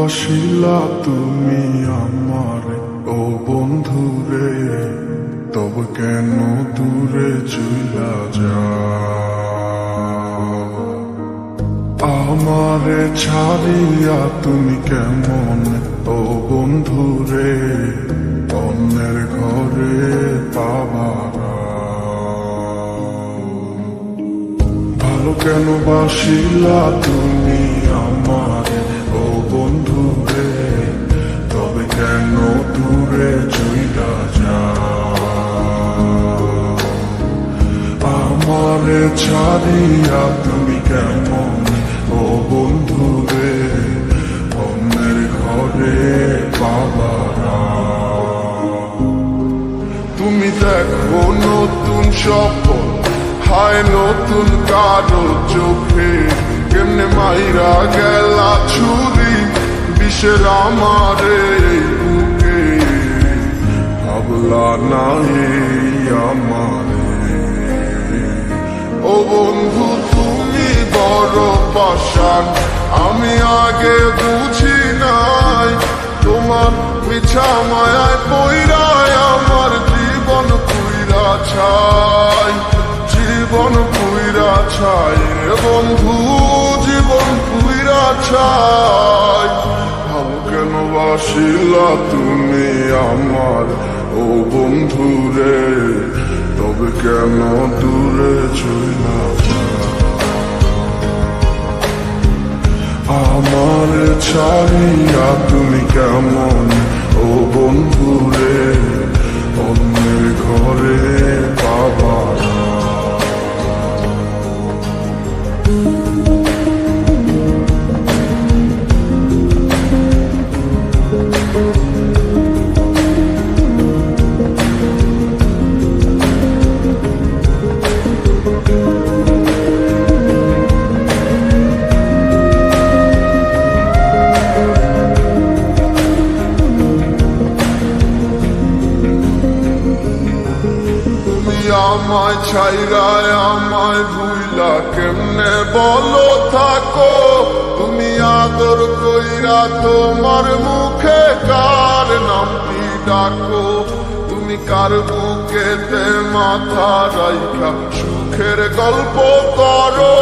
বাসিলা তুমি আমার ও বন্ধুরে, তবে কেন দূরে চইলা যাও? আমারে ছাড়িয়া তুমি কেমন ও বন্ধুরে অন্যের ঘরে পাবারা? ভালো কেন বাসিলা তুমি আমার ও বন্ধুরে, তবে কেন দূরে চইলা যাও? আমারে ছাড়িয়া তুমি কেমন ও বন্ধুরে অন্যের ঘরে পাবারা? তুমি দেখো নতুন স্বপ্ন, হায় নতুন কারো চোখে, কেমনে মাইরা গেলা ছুরি বিষের আমারে বুকে। ভাবলা না এই আমারে ও বন্ধু তুমি বড় পাষাণ, আমি আগে বুঝি নাই তোমার মিছা মায়ায় পইরায় আমার জীবন পুইরা ছাই, জীবন পুইরা ছাই রে বন্ধু, জীবন পুইরা ছাই। ভালো কেন বাসিলা তুমি আমার ও বন্ধুরে, তবে কেন দূরে চইলা যাও? আমার ছাড়িয়া তুমি কেমন ও বন্ধুরে অন্যের ঘরে পাবারা? আমায় ছাইরায় আমায় ভুইলা কেমনে বলো থাকো? তুমি আদর কইরা তোমার মুখে কার নামটি ডাকো? তুমি কার বুকেতে মাথা রাইখা সুখের গল্প করো?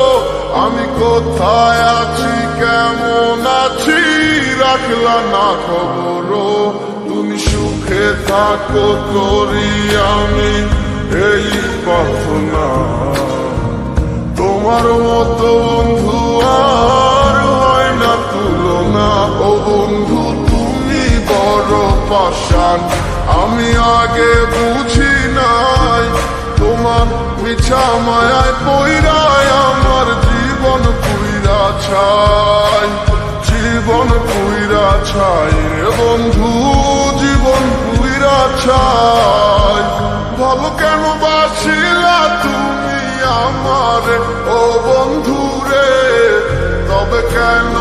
আমি কোথায় আছি কেমন আছি রাখলা না খবর? তুমি সুখে থাকো করি আমি এই প্রার্থনা, তোমার মতো বন্ধু আর হয় না তুলনা। ও বন্ধু তুমি বড় পাষাণ, আমি আগে বুঝি নাই তোমার মিছা মায়ায় পইরায় আমার জীবন পুইরা ছাই, জীবন পুইরা ছাই রে বন্ধু, জীবন পুইরা ছাই। ভালো কেন বাসিলা তুমি আমার ও বন্ধুরে, তবে কেন